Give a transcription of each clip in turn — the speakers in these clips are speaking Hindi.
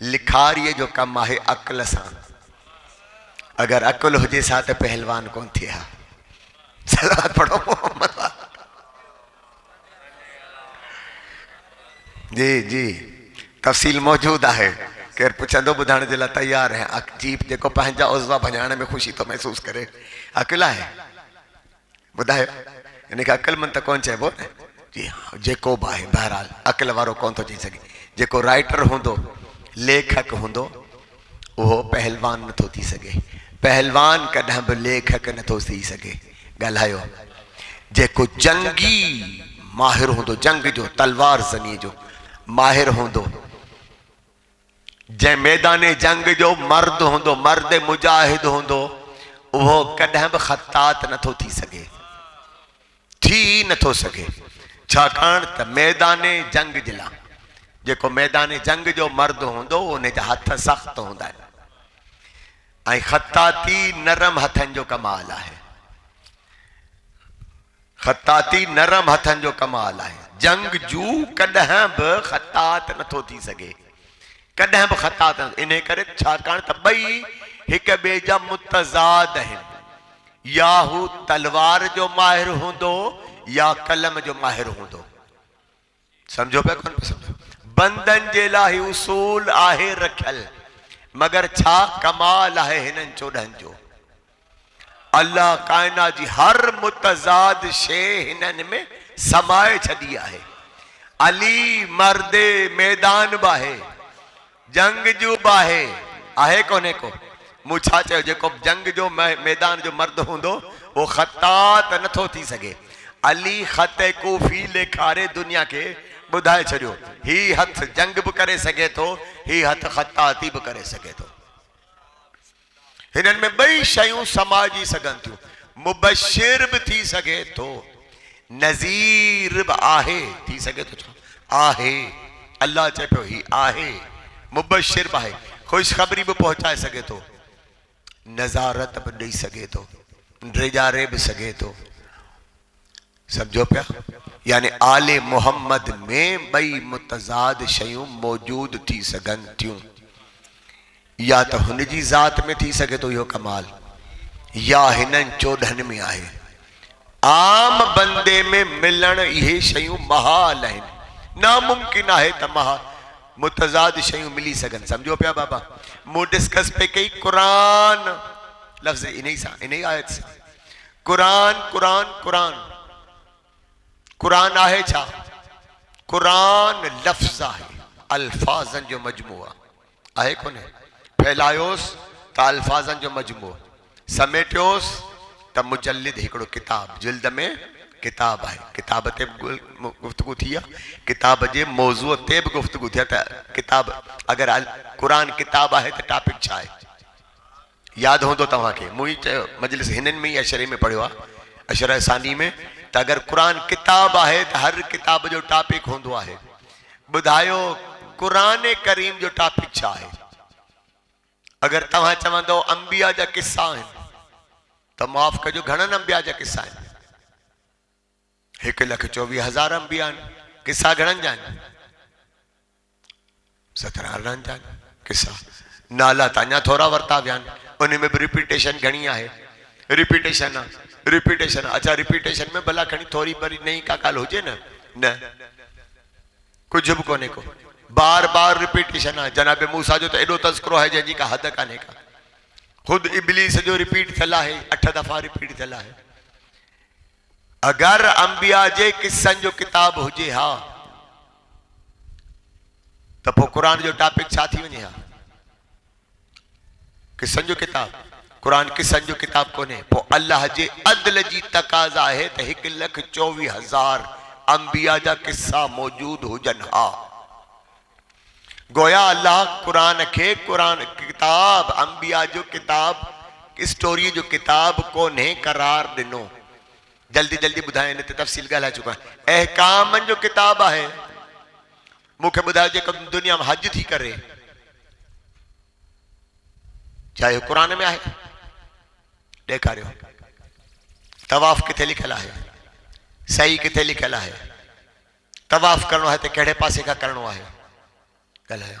लिखारीअ जो कमु आहे अक़ल सां। अगर अक़ल हुजे सा त पहलवान कोन थिए हा। सलावत पढ़ो मोहम्मद वाला। जी जी तफ़सील मौजूद आहे। केर पुछंदो ॿुधाइण जे लाइ तैयार है। जीप जेको पंहिंजा उज़वा भॼाइण में ख़ुशी तो महसूस करे, अक़ल आहे। ॿुधायो इनखे अक़लमंद त कोन चइबो न। जी हाँ जेको बि आहे, बहरहाल अक़ल वारो कोन थो चई सघे। जेको राइटर हूंदो, लेखक हूंदो, उहो पहलवान नथो थी सघे। पहलवान कॾहिं बि लेखक नथो थी सघे। ॻाल्हायो जेको जंगी माहिर हूंदो, जंग जो तलवार ज़नी जो माहिर हूंदो, जंहिं मैदान जंग जो मर्द हूंदो, मर्द मुजाहिद हूंदो, उहो कॾहिं बि ख़तात नथो थी सघे, थी नथो सघे। छाकाणि त मैदान जंग जे लाइ जेको मैदान जंग जो मर्द हूंदो उन जा हथ सख़्त हूंदा आहिनि ऐं ख़ताती नरम हथनि जो कमाल आहे। ख़ताती नरम हथनि जो कमाल आहे। जंग जू कॾहिं बि ख़तात नथो थी सघे, कॾहिं बि ख़तात न। इन करे छाकाणि त ॿई हिक ॿिए जा मुतज़ाद आहिनि। या हू तलवार जो माहिर हूंदो या कलम जो माहिर हूंदो। समझो पिया कोन पिया समझो? बंदन जे लाइ उसूल आहे रखियल, मगर छा कमाल आहे हिननि चोॾहनि जो। अल्लाह कायनात जी हर मुतज़ाद शइ हिननि में समाए छॾी आहे। अली मर्दे मैदान बि आहे, जंग जो बि आहे कोन्हे को। मूं छा चयो? जेको जंग जो मैदान जो मर्द हूंदो उहो ख़तात नथो थी सघे। अली ख़त कूफी लेखारे दुनिया खे ॿुधाए छॾियो, ही हथ जंग बि करे सघे थो, ही हथ ख़ताती बि करे सघे थो। हिननि में ॿई शयूं समाजी सघनि थियूं। मुबशिर बि थी सघे थो, नज़ीर बि आहे, थी सघे थो। छा आहे? अल्लाह चए पियो ही आहे। मुबशिर बि आहे, ख़ुशख़बरी बि पहुचाए सघे थो, नज़ारत बि ॾेई सघे थो, ड्रिजारे बि सघे थो। समझो पिया? यानी आले मोहम्मद में ॿई मुतज़ाद शयूं मौजूद थी सघनि थियूं। या त हुन जी ज़ात में थी सघे थो इहो कमाल, या हिननि चोॾहनि में आहे। आम बंदे में मिलण इहे शयूं महाल आहिनि। नामुमकिन आहे त मुतज़ाद शयूं मिली सघनि। समझो पिया बाबा? मूं डिस्कस पे कई क़ुरान लफ़्ज़ इन ई आयत सां। क़ुरान क़ुरान क़ुरान क़ुरान आहे छा? क़ुरान लफ़्ज़ आहे, अल्फाज़नि जो मजमूआ आहे कोन्हे। फैलायोस त अल्फाज़नि जो मजमूओ, समेटियोस त मुजल्लिद हिकिड़ो किताब, जिल्द में किताब आहे। किताब ते बि गुफ्तगू थी आहे, किताब जे मौज़ूअ ते बि गुफ्तगू थी आहे। त किताब अगरि क़ुरान किताब आहे त टॉपिक छा आहे? यादि हूंदो तव्हांखे, मूं ई चयो मजलिस हिननि में ई अशरे में पढ़ियो आहे, अशर सानी में, त अगरि क़ुरान किताब आहे त हर किताब जो टॉपिक हूंदो आहे। ॿुधायो क़ुरान करीम जो टॉपिक छा आहे? अगरि तव्हां चवंदो अंबिया जा किस्सा आहिनि त माफ़ कजो, घणनि अंबिया जा किस्सा आहिनि? 1,24,000 अंबिया आहिनि। किस्सा घणनि जा आहिनि? 17-18 जा आहिनि किस्सा। नाला त अञा थोरा वरिता विया आहिनि। उन में बि रिपीटेशन घणी आहे। रिपीटेशन आहे, रिपीटेशन। अच्छा, रिपीटेशन में भला खणी थोरी बरी नई का ॻाल्हि हुजे न कुझु बि कोन्हे को। बार बार रिपीटेशन आहे। जनाब मूसा जो त एॾो तज़किरो आहे जंहिंजी का हद कान्हे का। ख़ुदि इब्लीस जो रिपीट थियल आहे, 8 दफ़ा रिपीट थियल आहे। अगरि अंबिया जे किस्सनि जो किताब हुजे हा त पोइ क़ुरान जो टॉपिक छा थी वञे हा? किस्सनि जो किताब। क़ुरान किस्सनि जो किताब कोन्हे। पोइ अल्लाह जे अदल जी तक़ाज़ा आहे त 1,24,000 अंबिया जा किस्सा मौजूद हुजनि हा। गोया अल्लाह क़ुरान खे क़ुरान किताब, अंबिया जो किताब, स्टोरी जो किताब कोन्हे करार ॾिनो। जल्दी जल्दी ॿुधाए, हिन ते तफ़सील ॻाल्हाए चुका आहियां। अहकामनि जो किताब आहे। मूंखे ॿुधायो जेको दुनिया में हज थी करे, छा इहो क़ुरान में आहे? ॾेखारियो। तवाफ़ किथे लिखियल आहे? सही किथे लिखियल आहे? तवाफ़ करणो आहे त कहिड़े पासे खां करणो आहे? ॻाल्हायो।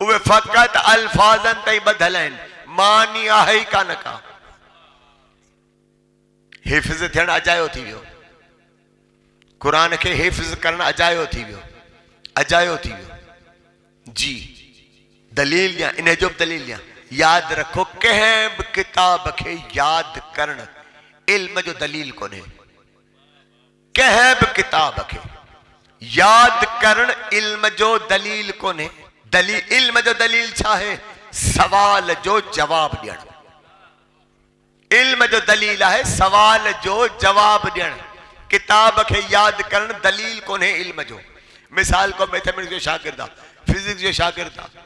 उहे फ़क़त अल्फाज़न ताईं ॿधल आहिनि, मानी आहे ई कान का। हिफ़्ज़ थियणु अजायो थी वियो, क़ुरान खे हिफ़्ज़ करणु अजायो थी वियो, अजायो थी वियो जी। दलील ॾियां, इन जो बि दलील ॾियां। यादि रखो, कंहिं बि किताब खे यादि करणु इल्म जो दलील कोन्हे। कंहिं बि किताब खे यादि करणु इल्म जो दलील कोन्हे। इल्म जो दलील छा आहे? सवाल जो जवाब ॾियणु। इल्म जो दलील आहे सवाल जो जवाब ॾियणु। किताब खे यादि करणु दलील कोन्हे इल्म जो। मिसाल को मैथमेटिक्स जो शागिर्द आहे, फिजिक्स जो शागिर्द आहे,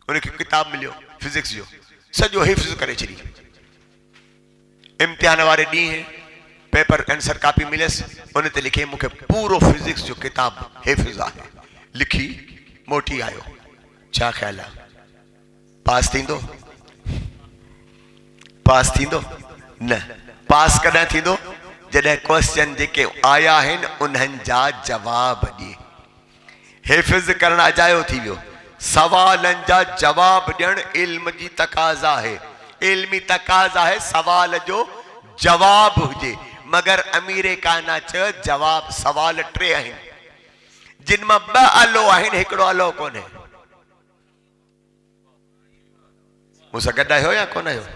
उनखे किताब मिलियो फिजिक्स जो, सॼो हिफ़्ज़ करे छॾी। इम्तिहान वारे ॾींहुं पेपर आंसर कापी मिलियसि, उन ते लिखे मूंखे पूरो फिजिक्स जो किताब हिफ़्ज़ आहे। लिखी मोटी आयो, छा ख़्याल आहे? पास थींदो? पास थींदो? न। पास कॾहिं थींदो? जॾहिं क्वेश्चन जेके आया आहिनि उन्हनि जा जवाब ॾिए। हिफ़्ज़ करणु अजायो थी वियो। सवालनि जा जवाब ॾियणु इल्म जी तक़ाज़ा आहे। इल्मी तक़ाज़ा आहे सवाल जो जवाब हुजे। मगर अमीर कायनात चयो जवाब सवाल 3 आहिनि, जिन मां 2 अलो आहिनि, हिकिड़ो अलो कोन्हे। मूंसां गॾु आहियो या कोन आहियो?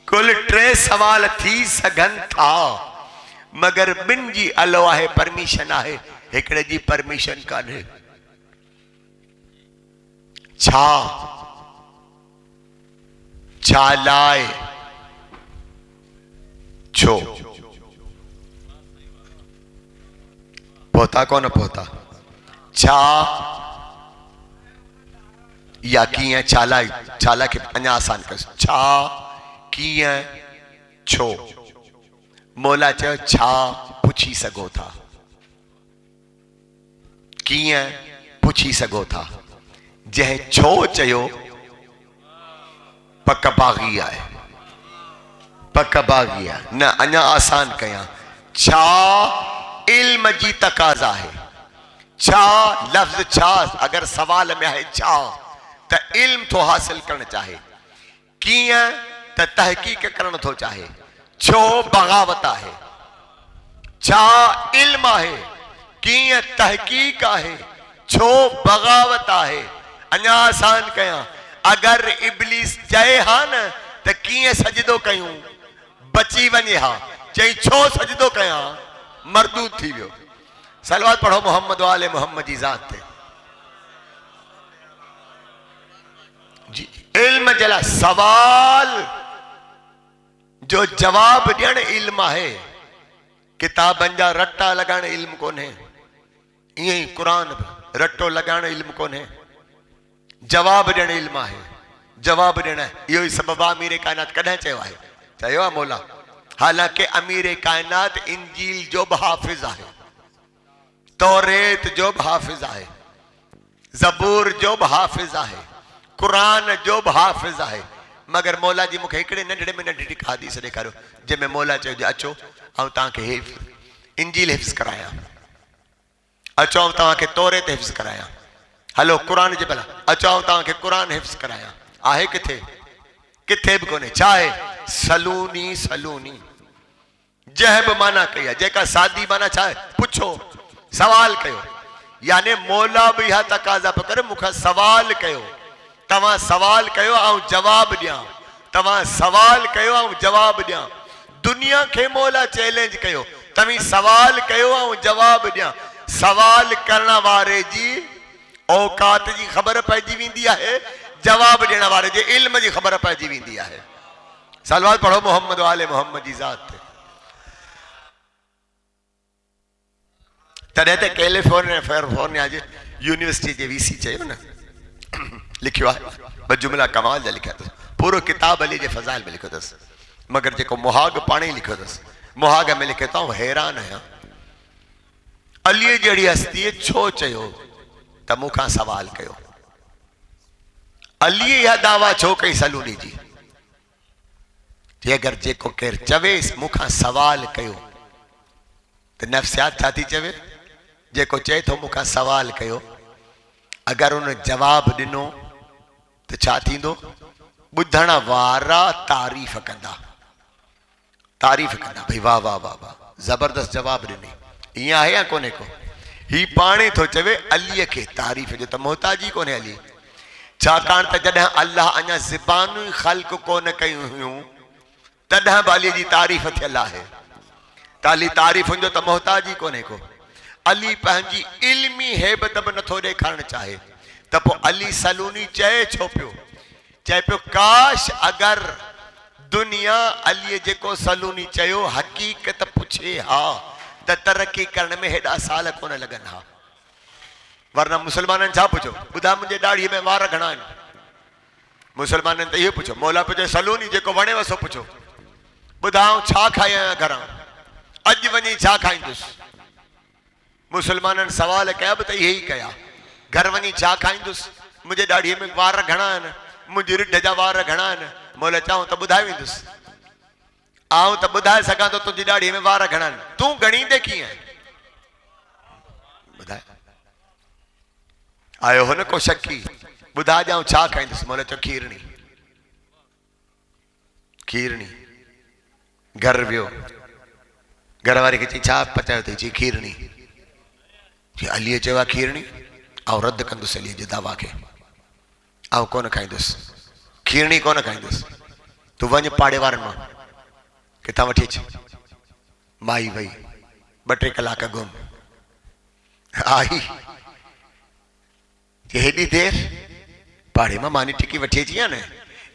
कुल 3 सवाल थी सघनि था, मगर 2 जी अलो आहे, परमिशन आहे, हिकिड़े जी परमिशन कान्हे। छा? छा लाइ? छो? पहुता कोन पहुता? छा या कीअं? छाला खे अञा आसान कयोसि। छा, कीअं, छो। मौला चयो छा पुछी सघो था, कीअं पुछी सघो था। जंहिं छो चयो पक बाग़ी आहे, पक बाग़ी आहे। न, अञा आसान कयां। छा इल्म जी तक़ाज़ा आहे। छा लफ़्ज़ छा अगर सवाल में आहे छा त इल्म थो हासिल करणु चाहे। कीअं त तहक़ीक़ करणु थो चाहे। छो बग़ावत आहे। छा इल्म आहे। कीअं तहक़ीक़ आहे। छो बग़ावत आहे। अञा आसान कयां। अगर इब्लीस चए हा न त कीअं सजदो कयूं, बची वञे हा, चई छो सजदो कयां, मरदूद थी वियो। सलवात पढ़ो मोहम्मद वाले मोहम्मद जी ज़ात ते जी। इल्म जे लाइ सवाल जो जवाब ॾियणु इल्म आहे। किताबनि जा रटा लॻाइण इल्म कोन्हे। ईअं ई क़ुरान बि रटो लॻाइण इल्म कोन्हे। जवाब ॾियणु इल्म आहे। जवाब ॾियणु इहो ई सबबु आहे। अमीर कायनात कॾहिं चयो आहे? चयो आहे मौला। हालांकि अमीर कायनात इंजील जो बि हाफ़िज़ आहे, तौरेत जो बि हाफ़िज़ आहे, ज़बूर जो बि हाफ़िज़ आहे, क़ुरान जो बि हाफ़िज़ आहे। मगर मौला जी मूंखे हिकिड़े नंढड़े में नंढड़ी हदीस ॾेखारियो जंहिंमें मौला चयो जे अचो ऐं तव्हांखे इंजील हिफ़्ज़ करायां, अचो ऐं तव्हांखे तौरेत हिफ़्ज़ करायां। हलो क़ुरान जे भला अचो ऐं तव्हांखे क़ुरान हिफ़्ज़ करायां। आहे किथे? किथे बि कोन्हे। छा आहे? सलूनी सलूनी। जंहिं बि माना कई आहे, जेका सादी माना छा आहे? पुछो, सवाल कयो। यानी मौला बि इहा तक़ाज़ा पियो करे, मूंखां सवाल कयो। तव्हां सवाल कयो ऐं जवाब ॾियां। तव्हां सवाल कयो ऐं जवाब ॾियां। दुनिया खे मौला चैलेंज कयो, तव्हीं सवाल कयो ऐं जवाब ॾियां। सवाल करण वारे जी औकात जी ख़बर पइजी वेंदी आहे, जवाब ॾियण वारे जे इल्म जी ख़बर पइजी वेंदी आहे। सलवात पढ़ो मोहम्मद वाले मोहम्मद जी ज़ात ते। तॾहिं त कैलिफोर्निया जे यूनिवर्सिटी जे वीसी चयो न, लिखियो आहे 2 जुमला कमाल जा लिखिया अथसि। पूरो किताब अली जे फ़ज़ाइल में लिखियो अथसि, मगर जेको मुहाग पाणे ई लिखियो अथसि, मुहाग में लिखे थो हैरान आहियां अलीअ जहिड़ी हस्तीअ छो चयो त मूंखां सवाल कयो। अलीअ इहा दावा छो कई सलूनी जी? अगरि जेको केरु चवेसि मूंखां सवाल कयो त नफ़्सियात छा थी चवे? जेको चए थो मूंखां सवाल कयो, अगर उन जवाब ॾिनो त छा थींदो? ॿुधण वारा तारीफ़ कंदा, तारीफ़ कंदा, भई वाह वाह वाह वाह, ज़बरदस्त जवाब ॾिनी। ईअं आहे या कोन्हे को? ही पाणे थो चवे अलीअ खे तारीफ़ जो, त मोहताजी कोन्हे अली, छाकाणि त जॾहिं अल्लाह अञा ज़बानूं ख़ल्क़ कोन कयूं हुयूं तॾहिं बि अलीअ जी तारीफ़ थियल आहे। त अली तारीफ़ुनि जो त मोहताजी कोन्हे को। अली पंहिंजी इल्मी हैबत बि नथो ॾेखारणु चाहे, त पोइ अली सलूनी चए छो पियो? चए पियो काश अगरि दुनिया अलीअ जेको सलूनी चयो हक़ीक़त पुछे हा त तरक़ी करण में हेॾा साल कोन लॻनि हा। वरना मुसलमाननि छा पुछो? ॿुधा मुंहिंजे ॾाढ़ीअ में वार घणा आहिनि? मुसलमाननि त इहो पुछो। मौला पुछे सलूनी जेको वणेव सो पुछो। ॿुधाऊं छा खाई आहियां घरां, अॼु वञी छा खाईंदुसि? मुसलमाननि सवाल कया बि त इहे ई कया, घर वञी छा खाईंदुसि, मुंहिंजे ॾाढ़ीअ में वार घणा आहिनि, मुंहिंजी रिढ जा वार घणा आहिनि? मौला चऊं त ॿुधाए वेंदुसि। आऊं त ॿुधाए सघां थो तुंहिंजी ॾाढ़ीअ में वार घणा आहिनि, तूं ॻणींदे कीअं? ॿुधाए। आयो हो न को शकी? ॿुधाए ॼाऊं छा खाईंदुसि? मौला चयो खीरणी। खीरणी। घर वियो, घर वारी खे चई छा पचायो अथई? चई खीरणी। अलीअ चयो आहे खीरणी, ऐं रद्द कंदुसि अलीअ जे दावा खे, ऐं कोन खाईंदुसि खीरणी, कोन खाईंदुसि। तूं वञ पाड़े वारनि मां किथां वठी अच। माई वई, 2-3 कलाक गुम, आई हेॾी देर पाड़े मां मानी टिकी वठी अची आहे न।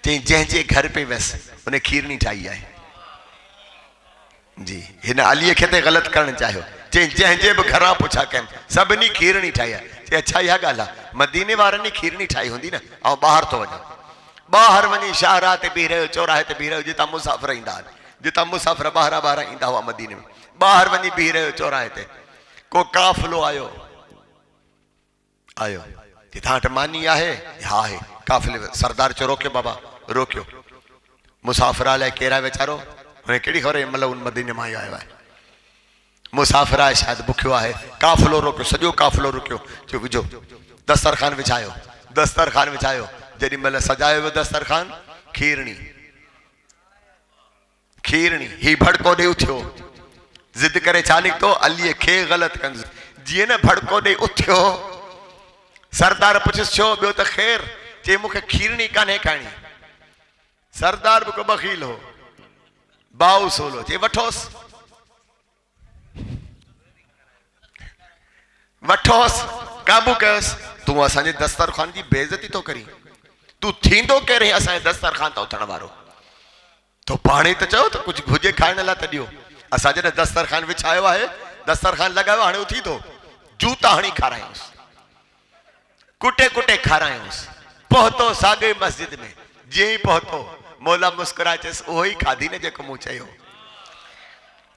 चई जंहिंजे घर पे वियसि उन खीरणी ठाही आहे जी। हिन अलीअ खे त ग़लति करणु चाहियो। चई जंहिंजे बि घरां पुछा कयमि सभिनी खीरणी ठाही आहे। चई अच्छा इहा ॻाल्हि आहे, मदीने वारनि खीरणी ठाही हूंदी न। ऐं ॿाहिरि थो वञा, ॿाहिरि वञी शाहराह ते बीह रहियो, चौराहे ते बीह रहियो, जितां मुसाफ़िर ईंदा आहिनि, जितां मुसाफ़िर ॿाहिरां ईंदा हुआ मदीने में, ॿाहिरि वञी बीह रहियो चौराहे ते। को काफ़िलो आयो, आयो कि तव्हां वटि मानी आहे? हा आहे। काफ़िले सरदार चयो रोकियो बाबा, रोकियो। मुसाफ़िर लाइ केरु आहे वीचारो? हुन कहिड़ी ख़बर मतिलबु उन मदीने मां ई आयो आहे। मुसाफ़िर आहे, शायदि बुखियो आहे। काफ़िलो रोकियो, सॼो काफ़िलो रोकियो। चयो विझो, दस्तरखान विछायो, दस्तरखान विछायो। जेॾी महिल सजायो वियो दस्तरखान, खीरणी, खीरणी। ही भड़को ॾेई उथियो, ज़िद करे छा निकितो? अलीअ खे ग़लति कंदुसि। जीअं न भड़को ॾेई उथियो, सरदार पुछियुसि छो? ॿियो त ख़ैर। चई मूंखे खीरणी कान्हे खाइणी। सरदार बि को बख़ील हो, बाऊ सोलो। चई वठोसि, वठोसि, क़ाबू कयोसि। तूं असांजे दस्तरखान जी बेइज़ती थो करी, तूं थींदो केरु असांजे दस्तरखान तां उथण वारो? तो पाणे त चयो त कुझु घुजे खाइण लाइ त ॾियो। असां जॾहिं दस्तरखान विछायो आहे, दस्तरखान लॻायो, हाणे उथी थो, जूता हणी खारायूंसि, कुटे कुटे खारायूंसि। पहुतो साॻे मस्जिद में, जीअं ई पहुतो मौला मुस्कुराए चयसि उहो ई खाधी न जेको मूं चयो,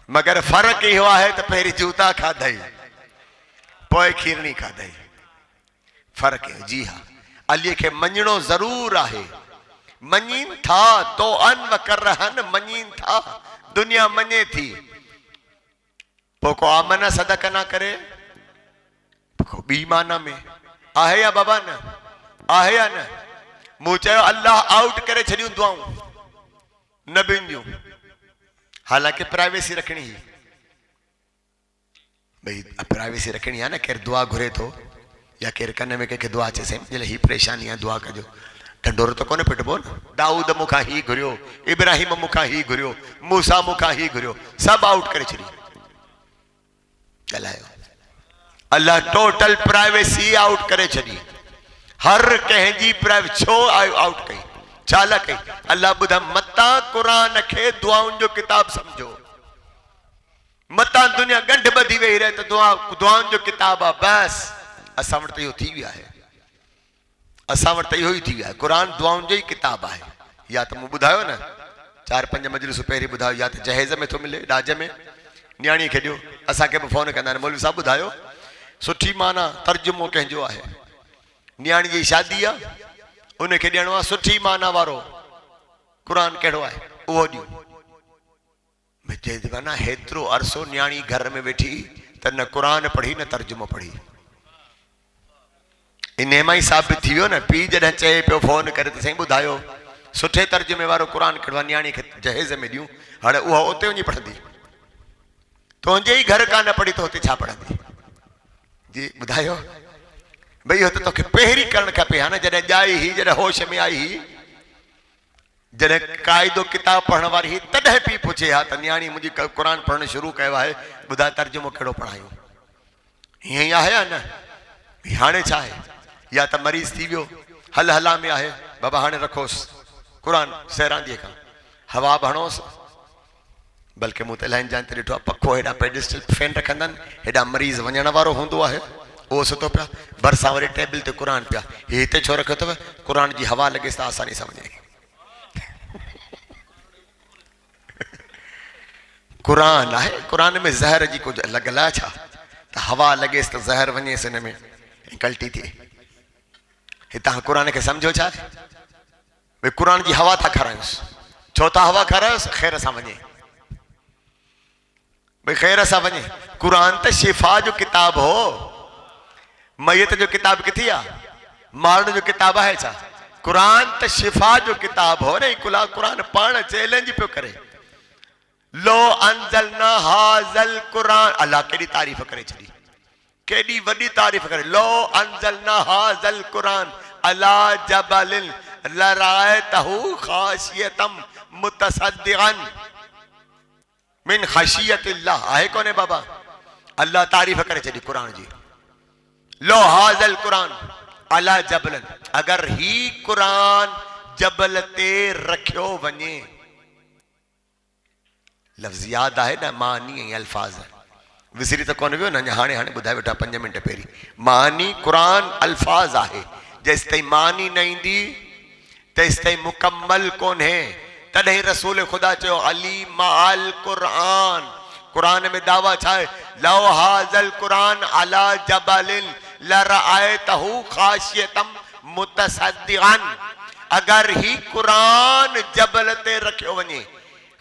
मगर फ़र्क़ु इहो आहे त पहिरीं जूता खाधई, पोइ खीरणी खाधई। फ़र्क़ु आहे। जी हा, अलीअ खे मञणो ज़रूर आहे। मञीन था तो अन वकरहन, मञीन था, दुनिया मञे थी। पोइ को आमना सदक न करे, को ॿी माना में आहे या बाबा? न आहे या न? मूं चयो अल्लाह आउट करे छॾियूं दुआऊं नबियुनि जूं, हालांकि प्राइवेसी रखणी ही, भई प्राइवेसी रखणी आहे न। केरु दुआ घुरे थो या केरु कन में कंहिंखे दुआ अचे, साईं जॾहिं ही परेशानी आहे दुआ कजो, ढंढोरो त कोन्हे पिटबो न। दाऊद मूंखां ही घुरियो, इब्राहिम मूंखां ही घुरियो, मूसा मूंखां ही घुरियो, सभु आउट करे छॾी। ॻाल्हायो, अल्लाह टोटल प्राइवेसी आउट करे छॾी। हर कंहिंजी प्राइवेसी छो आउट कई? छा लाइ कई? अल्लाह ॿुधा मतां क़ुरान खे दुआउनि जो किताब सम्झो। मतां दुनिया गंढ ॿधी वेही रहे त दुआउनि जो किताब आहे बस। असां वटि त इहो थी वियो आहे, असां वटि त इहो ई थी वियो आहे। क़ुरान दुआउनि जो ई किताब आहे। या त मूं ॿुधायो न 4-5 मजलिसूं पहिरीं ॿुधायो, या त जहेज़ में थो मिले, ॾाज में, न्याणीअ खे ॾियो। असांखे बि फ़ोन कंदा आहिनि, मौलवी साहब ॿुधायो सुठी माना तर्जुमो कंहिंजो आहे, न्याणी जी शादी आहे उनखे ॾियणो आहे, सुठी माना वारो क़ुरान कहिड़ो आहे उहो ॾियो। माना हेतिरो अरसो न्याणी घर में वेठी त न क़ुरान पढ़ी न तर्जुमो पढ़ी। इन मां ई साबित थी वियो न। पीउ जॾहिं चए पियो फोन करे त साईं ॿुधायो सुठे तर्जुमे वारो क़ुर कहिड़ो आहे, न्याणी खे जहेज़ में ॾियूं, हाणे उहा उते वञी पढ़ंदी, तुंहिंजे ई घर कान पढ़ी त हुते छा पढ़ंदी? जी ॿुधायो भई इहो त तोखे पहिरीं करणु खपे। हा न, जॾहिं ॼाई ही, जॾहिं होश में आई ही, जॾहिं क़ाइदो किताब पढ़ण वारी ही, तॾहिं पीउ पुछे हा त न्याणी मुंहिंजी क़ुर पढ़णु शुरू कयो आहे, ॿुधाए तर्जुमो कहिड़ो पढ़ायूं? हीअं ई आहे या न? हाणे छा आहे, या त मरीज़ थी वियो, हल हला में आहे, बाबा हाणे रखोसि क़ुर सैरांदीअ खां, हवा भणोसि। बल्कि मूं त इलाही जान ते ॾिठो आहे, पखो हेॾा पेडिस्टल फैन रखंदा आहिनि, हेॾा मरीज़ वञण वारो हूंदो आहे, उहो सुतो पिया, भरिसां वरी टेबल ते क़ुर पिया, हीअ हिते छो रखियो अथव? क़ुर जी हवा लॻेसि त आसानी सां वञे। क़ुर आहे, क़ुर में ज़हर जी कुझु लॻल आहे छा त हवा लॻेसि त ज़हर वञेसि हिन में कल्टी थिए? हितां क़ुर खे सम्झो छा भई क़ुर जी हवा था खारायूंसि, छो था हवा खारायोसि? ख़ैर सां वञे, भई ख़ैर सां वञे। क़ुर त शिफ़ा जो किताब हो, मैयत जो किताब किथे आहे? मारण जो किताब आहे छा? क़ुर त शिफ़ा जो किताब हो न। क़ुर पाण चैलेंज पियो करे, लो अंज़लना हाज़ल क़ुरान, अल्लाह केॾी तारीफ़ करे छॾी, केॾी वॾी तारीफ़ करे, लो अंज़लना हाज़ल क़ुरान अला जबलिन लरायतहु खाशियतम मुतसद्दिअन मिन खशियतिल्लाह। आहे कोने बाबा? अल्लाह तारीफ़ करे छॾी क़ुर जी, लो हाज़ल क़ुरान अला जबलन, अगर ही क़ुर जबल ते रखियो वञे, लफ़्ज़ याद आहे न, मानी ऐं अल्फाज़ विसरी त कोन वियो न, हाणे ॿुधाए वेठा 5 मिंट पहिरीं। मानी क़ुर अल्फाज़ आहे, जेसि ताईं मानी न ईंदी तेसि ताईं मुकम्मल कोन्हे। तॾहिं रसूल ख़ुदा चयो अली माल क़ुरान। क़ुरान में दावा छा आहे? लो हाज़ल क़ुरान अला जबलिन लरअयतहु खाशियतम मुतसद्दिअन, अगर ही क़ुरान जबल ते रखियो वञे,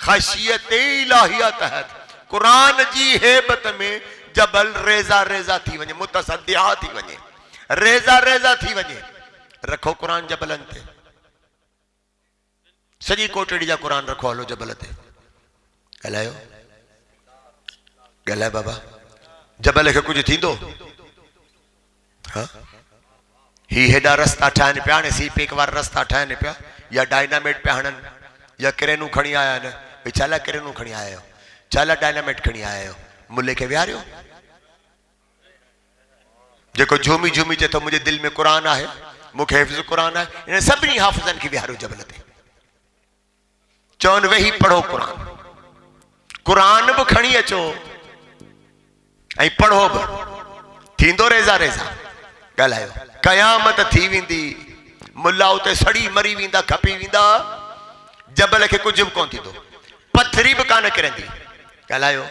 खशियत इलाहिया तहत, क़ुरान जी हेबत में जबल रेज़ा रेज़ा थी वञे, मुतसद्दिआ थी वञे, रेज़ा रेज़ा थी वञे। रखो क़ुर जबलनि ते, सॼी कोटड़ी जा क़ुर रखो, हलो जबल ते, ॻाल्हायो ॻाल्हाए बाबा, जबल खे कुझु थींदो? हा, ही हेॾा रस्ता ठाहिनि पिया, हाणे सीपेक वारा रस्ता ठाहिनि पिया, या डायनामेट पिया हणनि, या क्रेनूं खणी आया आहिनि। भई छा लाइ क्रेनूं खणी आया आहियो? छा लाइ डायनामेट खणी आया आहियो? मुले खे विहारियो, जेको झूमी झूमी चए थो मुंहिंजे दिलि में क़ुर आहे, मूंखे हिफ़्ज़ क़ुर आहे, इन सभिनी हाफ़िज़नि खे विहारियो जबल ते, चवनि वेही पढ़ो क़ुर, क़ुर बि खणी अचो ऐं पढ़ो बि, थींदो रेज़ा रेज़ा। ॻाल्हायो, क़यामत थी वेंदी, मुला उते सड़ी मरी वेंदा, खपी वेंदा, जबल खे कुझु बि कोन थींदो, पथरी बि कान किरंदी। ॻाल्हायो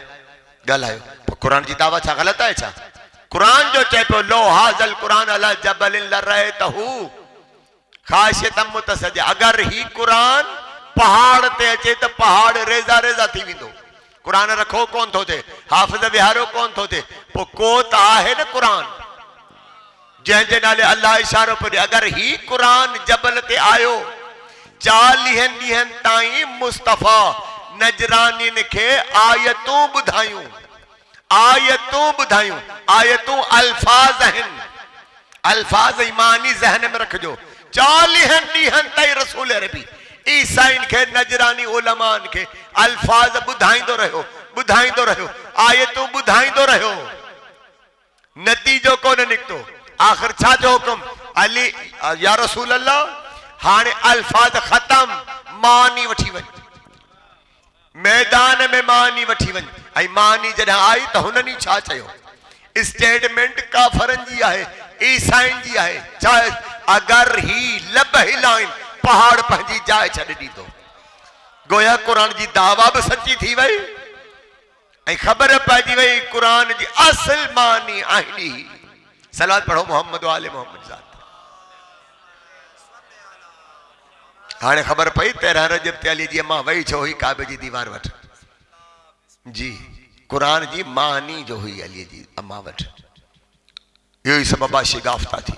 ॻाल्हायो, पोइ क़ुर जी दावा छा ग़लति आहे छा? क़ुर जो चए पियो लो हाज़ल क़ुरान अला जबलिन लरअयतहु खाशियतम मुतसद्दिअन, अगर ही क़ुर पहाड़ ते अचे त पहाड़ रेज़ा रेज़ा थी वेंदो। क़ुर रखो कोन थो थिए, हाफ़िज़ विहारियो कोन थो थिए, पोइ को त आहे न क़ुर जंहिंजे नाले अल्लाह इशारो पियो ॾे, अगर ही क़ुर जबल ते आयो, 40 ॾींहंनि ताईं मुस्तफ़ा नजरानिन खे आयतूं ॿुधायूं, आयतूं ॿुधायूं। आयतूं अल्फाज़ आहिनि, अल्फाज़ ईमानी ज़हन में रखिजो। 40 ॾींहंनि ताईं रसूल अरबी ईसाइन खे, नजरानी उलमान खे अल्फाज़ ॿुधाईंदो रहियो, ॿुधाईंदो रहियो, आयतूं ॿुधाईंदो रहियो, नतीजो कोन निकितो। आख़िर छा जो हुकुम? अली या रसूल अल्लाह, हाणे अल्फाज़ ख़तम, मानी वठी वञ, मैदान में मानी वठी वञ। ऐं मानी जॾहिं आई त हुननि छा चयो? स्टेटमेंट काफ़रनि जी आहे, ईसाइन जी आहे। छा? अगर ही लब हिलाइन, पहाड़ पंहिंजी जाइ छॾे ॾींदो। गोया क़ुर जी दावा बि सची थी वई ऐं ख़बर पइजी वई क़ुर जी असल मानी आहिनि। सलावत पढ़ो मोहम्मद वाले मोहम्मद ज़ात। हाणे ख़बर पई 13 रजब ते अली जी अम्मा वही छो हुई काबे जी दीवार वटि जी, क़ुर जी मानी जो हुई अली जी अम्मा वटि। इहो ई सबबा शिगाफ़्ता थी।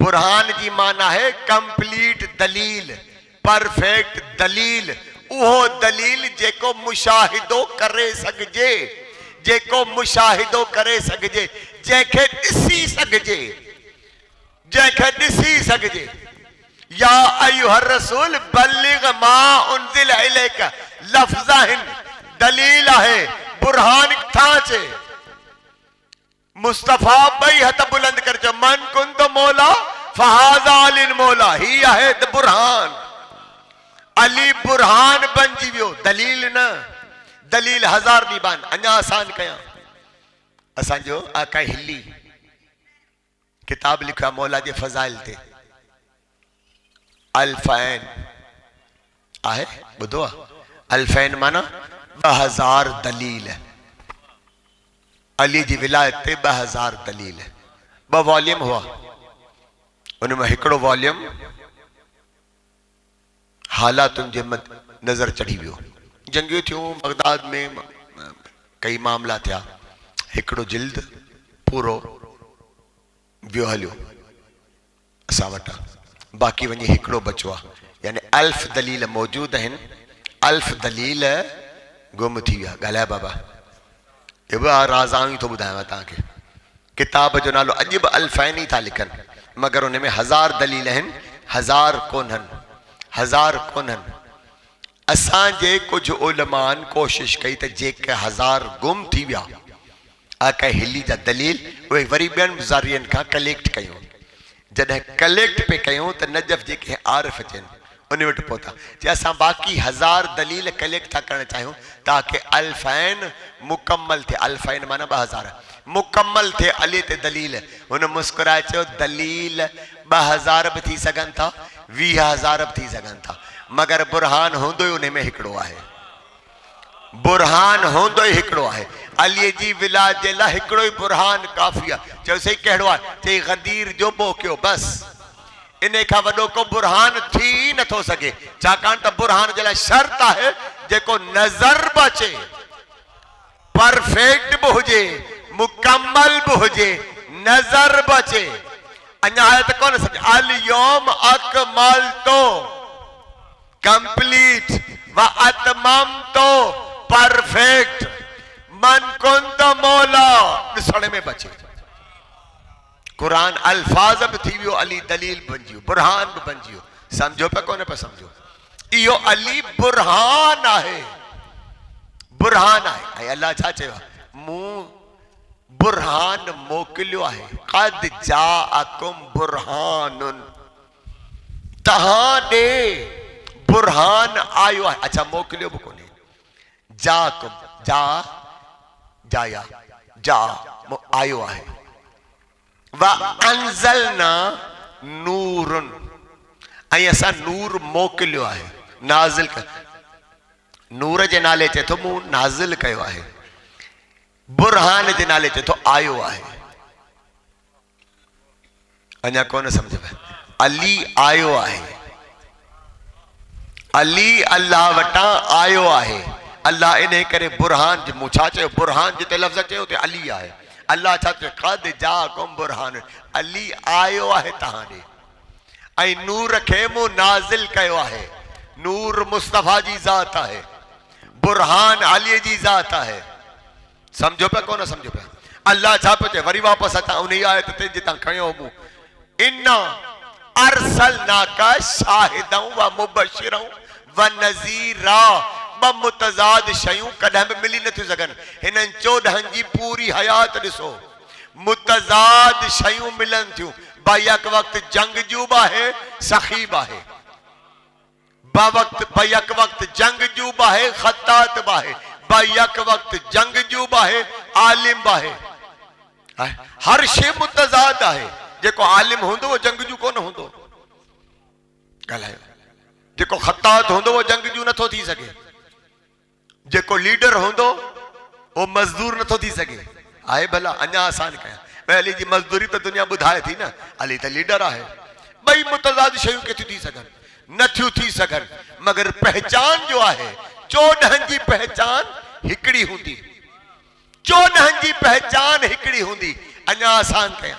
बुरहान जी माना है कंप्लीट दलील, परफेक्ट दलील। उहो दलील जेको मुशाहिदो करे सघजे, जेको मुशाहिदो करे सघजे, जंहिंखे ॾिसी सघजे, जंहिंखे ॾिसी सघजे। या अय्युहर रसूल बल्लिग मा उनज़िल इलैक लफ़्ज़ आहिनि, दलील आहे, बुरहान था चे। मुस्तफ़ा ॿई हथ बुलंद कर चो, मन कुंत मौला फहाज़ा अलिन मौला, ही आहे त बुरहान। अली बुरहान बणिजी वियो, दलील न। दलील हज़ार ॾींहं बान। अञा आसान कयां, असांजो आका हिली किताब लिखियो आहे मौला जे फज़ाइल ते, अल्फैन आहे, ॿुधो आहे? अल्फैन माना 2000 दलील। अली जी विलायत ते 2000 दलील। 2 वॉल्यूम हुआ, उनमें हिकिड़ो वॉल्यूम हालातुनि जे नज़र चढ़ी वियो। जंगियूं थियूं बगदाद में, कई मामला थिया, हिकिड़ो जिल्द पूरो वियो हलियो असां वटां, बाक़ी वञी हिकिड़ो बचो आहे। यानी अल्फ दलील मौजूद आहिनि, अल्फ दलील गुम थी विया। ॻाल्हाए बाबा, इहो राज़ाऊं थो ॿुधायांव तव्हांखे। किताब जो नालो अॼु बि अल्फैन ई था लिखनि, मगर उन में 1000 दलील आहिनि, 1000 कोन्हनि, 1000 कोन्हनि। असांजे कुझु उलमान कोशिश कई त जेके 1000 गुम थी विया आका हिली जा दलील, उहे वरी ॿियनि ज़रियनि खां कलेक्ट कयूं। जॾहिं कलेक्ट पे कयूं त नजफ़ जेके आरिफ अचनि उन वटि पहुता, जे असां बाक़ी 1000 दलील कलेक्ट था करणु चाहियूं ताकि अल्फैन मुकम्मल थिए। अल्फैन माना 2000 मुकम्मल थिए अली ते दलील। हुन मुस्कुराए चयो, दलील 2000 बि थी सघनि था, 20000 बि थी सघनि था, मगर बुरहान हूंदो ई उन में हिकिड़ो आहे। बुरहान हूंदो ई हिकिड़ो आहे। अली जी विलायत जे लाइ हिकिड़ो ई बुरहान काफ़ी आहे। चयो सही कहिड़ो आहे? चई गदीर जो ॿोकियो, बस। इन खां वॾो को बुरहान थी नथो सघे, छाकाणि त बुरहान जे लाइ शर्त आहे जेको नज़र बि अचे, परफेक्ट बि हुजे, मुकम्मल बि हुजे, नज़र बि अचे। अञा आहे त कोन सम्झ, अल यौम अकमलतो कंप्लीट व अतममतो परफेक्ट, मन कुंत मौला ॾिसण में बचे। कुरान अल्फाज बि थी वियो, अली दलील बणिजी वियो, बुरहान बि बणिजी वियो। सम्झो पिया कोन पिया सम्झो? इहो अली बुरहान आहे, बुरहान आहे। ऐं अल्लाह छा चयो? मूं बुरहान मोकिलियो आहे, क़द जाअकुम बुरहानुन, तहां ॾे बुरहान आयो आहे। अच्छा, मोकिलियो बि कोन्हे, जाकुम, जाया जा आयो आहे। व अंज़लना नूरुन, ऐं असां नूर मोकिलियो आहे, नाज़िल नूर जे नाले चए थो मूं नाज़िल कयो आहे, बुरहान जे नाले चए थो आयो आहे। अञा कोन सम्झ में? अली आयो आहे, अली अल्लाह वटां आयो आहे। अल्लाह इन करे बुरहान मूं छा चयो? बुरहान जिते लफ़्ज़ चयो उते अली आहे। अल्लाह छा चयो? क़द जाअकुम बुरहान, अली आयो आहे तहां ॾे। ऐं नूर खे मूं नाज़िल कयो आहे। नूर मुस्तफ़ा जी ज़ात आहे, बुरहान अली जी ज़ात आहे। सम्झो पिया कोन सम्झो पिया? अल्लाह छा पियो चए? वरी वापसि अचां उन ई आयत ते जितां खयो मूं, इन्ना अरसलनाका शाहिदन व मुबशिरन व नज़ीरा। ॿ मुतज़ाद शयूं कॾहिं बि मिली नथियूं सघनि। हिननि 14 जी पूरी हयात ॾिसो, मुतज़ाद शयूं मिलनि थियूं। बायक वक़्त जंगजू बि आहे, सखी बि आहे। बायक वक़्त जंगजू बि आहे, ख़त्तात बि आहे। बायक वक़्त जंगजू बि आहे, आलिम बि आहे। हर शइ मुतज़ाद आहे। जेको आलिम हूंदो उहो जंगजू कोन हूंदो। ॻाल्हायो। जेको ख़त्तात हूंदो उहो जंगजू नथो थी सघे। जेको लीडर हूंदो वो मजदूर नथो थी सघे। आहे भला? अञा आसान कयां, भई अली जी मजदूरी त दुनिया ॿुधाए थी न, अली त लीडर आहे। ॿई मुतज़ाद शयूं किथे थी सघनि? नथियूं थी सघनि, मगर पहचान जो आहे 14 जी पहचान हिकिड़ी हूंदी, 14 जी पहचान हिकिड़ी हूंदी। अञा आसान कयां,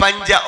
5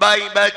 2 × 2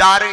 4 ×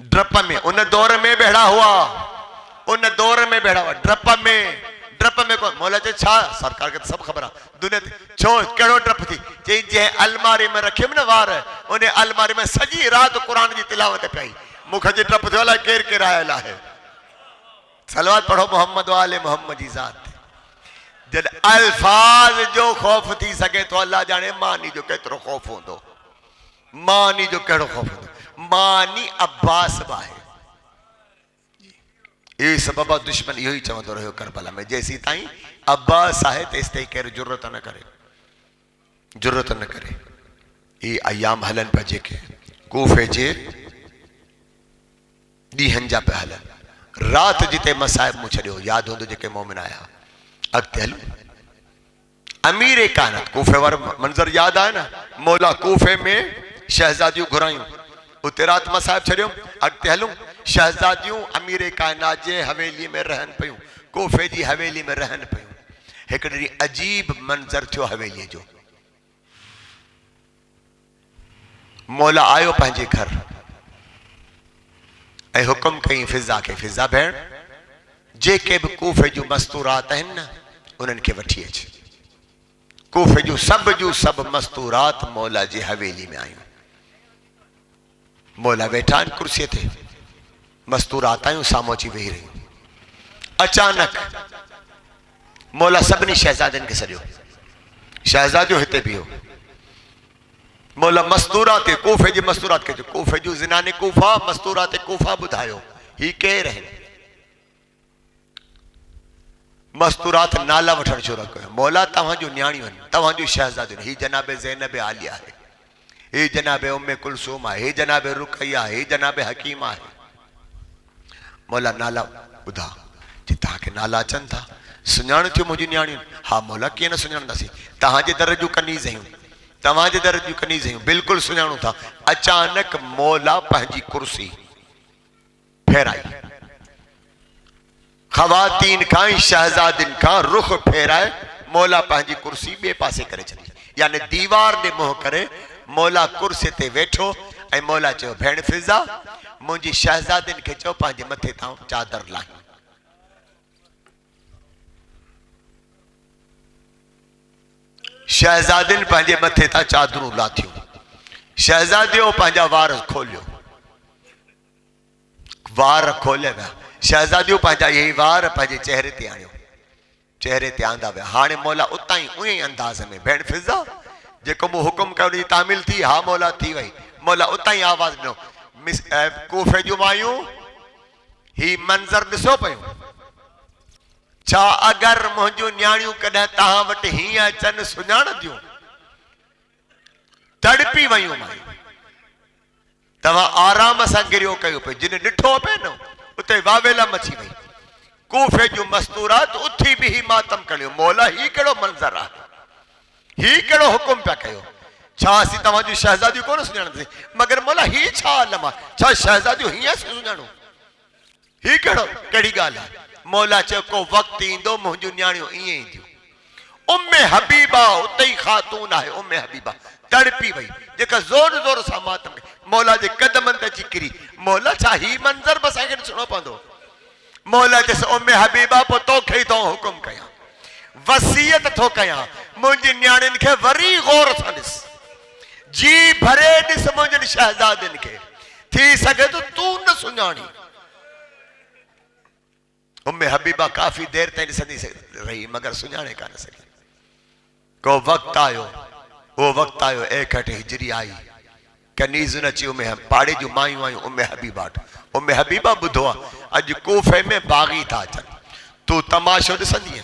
ड्रप में उन दौर में बेड़ा हुआ, उन दौर में बेड़ा हुआ ड्रप में को मौला चए छा सरकार के सब खबर आहे दुनिया ते छो कहिड़ो ड्रप थी चई जंहिं अलमारी में रखियमि न वार उन अलमारी में सॼी राति क़ुरान जी तिलावत पई मूंखे जे ड्रप थियो अलाए केरु केरु आयल आहे सलवात पढ़ो मोहम्मद वाले मोहम्मद जी ज़ात जद अल्फाज जो खौफ थी सके तो अल्लाह जाने मानी जो केतिरो खौफ हूंदो मानी जो कहिड़ो खौफ हूंदो मानी अब्बास बि आहे ये सबब दुश्मन इहो ई चवंदो रहियो करबला में जेसी ताईं अब्बास आहे तेसि ताईं केरु जुर्रत न करे ये अयाम हलन पिया जेके कूफे जे ॾींहंनि जा पिया हलनि राति जिते मसाइब मूं छॾियो यादि हूंदो जेके मोमिन आया अॻिते हलूं अमीर कानत कूफे वारो मंज़र यादि आहे न मौला कूफे में शहजादियूं घुरायूं उते राति मसाइब छॾियो अॻिते हलूं शहजादियूं अमीर कायनात जे हवेली में रहन पियूं कूफे जी हवेली में रहन पियूं हिकु ॾींहुं अजीब मंज़र थियो हवेलीअ जो मौला आयो पंहिंजे घर ऐं हुकुम कई फिज़ा खे फिज़ा भेण जेके बि कूफे जूं मस्तूरात आहिनि न उन्हनि खे वठी अच कूफे जूं सभु मस्तूरात मौला जी हवेली में आयूं मौला वेठा आहिनि कुर्सीअ ते मस्तूरात आयूं साम्हूं अची वेही रहियूं अचानक मौला सभिनी शहजादियुनि खे सॾियो शहजादियूं हिते बीहो मौला मस्तूरात कूफे जी मस्तूरात खे कूफे जूं ज़िनाने कूफा मस्तूरात कूफा ॿुधायो ही केर आहिनि मस्तूरात नाला वठण शुरू कयो मौला तव्हां जूं न्याणियूं आहिनि तव्हां जूं शहजादियूं ही जनाब ज़ैनब आलिया आहे ही जनाब उम्मे कुलसूम आहे ही जनाब रुकैया आहे ही जनाब हकीम आहे मौला नाला ॿुधा जे तव्हांखे नाला अचनि था सुञाण थियो मुंहिंजी न्याणियूं हा मौला कीअं न सुञाणंदासीं तव्हांजे दर जूं कनीज़ आहियूं तव्हांजे दर जूं कनीज़ आहियूं बिल्कुलु सुञाणूं था अचानक मौला पंहिंजी कुर्सी फेराई ख़वातीन खां शहजादिन खां रुख फेराए मौला पंहिंजी कुर्सी ॿिए पासे करे छॾी यानी दीवार ॾे मुंहुं करे मौला कुर्सी ते वेठो ऐं मौला चयो भेण फिज़ा मुंहिंजी शहजादिन खे चओ पंहिंजे मथे तां चादर लाही शहजादिन पंहिंजे मथे तां चादरूं लाथियूं शहजादियों पंहिंजा वार खोलियो वार खोलिया विया शहजादियों पंहिंजा इहे वार पंहिंजे चेहरे ते आणियो चेहरे ते आंदा विया हाणे मौला उतां ई उहे अंदाज़ में भेण फिज़ा जेको मूं हुकुम कयो उनजी तामील थी हा मौला थी वई मौला उतां ई आवाज़ ॾिनो कूफे जूं मायूं ही मंज़र ॾिसो पियूं छा अगरि मुंहिंजूं न्याणियूं कॾहिं तव्हां वटि हीअं अचनि सुञाणंदियूं तड़पी वयूं मायूं तव्हां आराम सां गिरियो कयो पियो जिन ॾिठो पिए न उते वावेला मची वई कूफे जूं मस्तूरात उथी बि ही मातम करियो मौला ही कहिड़ो मंज़र आहे ही कहिड़ो हुकुम पिया कयो छा असीं तव्हां जूं शहजादियूं कोन सुञाणंदासीं मगर मौला ही छा आलम आहे छा शहजादियूं हीअं सुञाणो ही कहिड़ी ॻाल्हि आहे मौला चयो को वक़्तु ईंदो मुंहिंजूं न्याणियूं ईअं ईंदियूं उम्मे हबीबा उते ई ख़ातून आहे उम्मे हबीबा तड़पी वई जेका ज़ोर ज़ोर सां मातम मौला जे कदमनि ते अची किरी मौला छा ही मंज़र बि असांखे ॾिसणो पवंदो मौला चयसि उम्मे हबीबा पोइ तोखे ई तो हुकुम कयां वसीयत थो कयां मुंहिंजी न्याणियुनि खे वरी गौर सां ॾिस जी भरे ॾिस मुंहिंजनि शहजादियुनि खे थी सघे तो तूं न सुञाणी उम्मे हबीबा काफ़ी देर ताईं ॾिसंदी रही मगर सुञाणे कान सघी को वक़्तु आयो वो वक़्तु आयो 61 हिजरी आई कनीज़ न अची उम्मे पाड़े जूं मायूं आयूं उम्मे हबीबा वटि उम्मे हबीबा ॿुधो आहे अॼु कूफे में बाग़ी था अचनि तूं तमाशो ॾिसंदीअ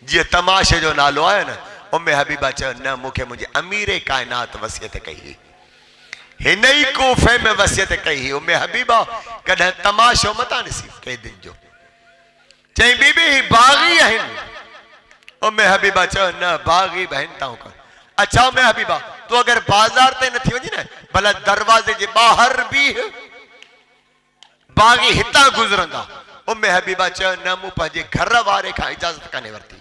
जीअं तमाशे जो नालो आहे न उम्मे हबीबा चयो न मूंखे मुंहिंजे अमीर कायनात वसियत कई हुई हिन ई कूफे में वसियत कई हुई उम्मे हबीबा कॾहिं तमाशो मतां ॾिसी कैदियुनि जो चई बीबी ही बाग़ी आहिनि उम्मे हबीबा चयो न बाग़ी बि आहिनि तव्हां कर अच्छा उम्मे हबीबा तूं अगरि बाज़ार ते नथी वञी न भला दरवाज़े जे ॿाहिरि बीह बाग़ी हितां गुज़रंदा उम्मे हबीबा चयो न मूं पंहिंजे घर वारे खां इजाज़त कान्हे वरिती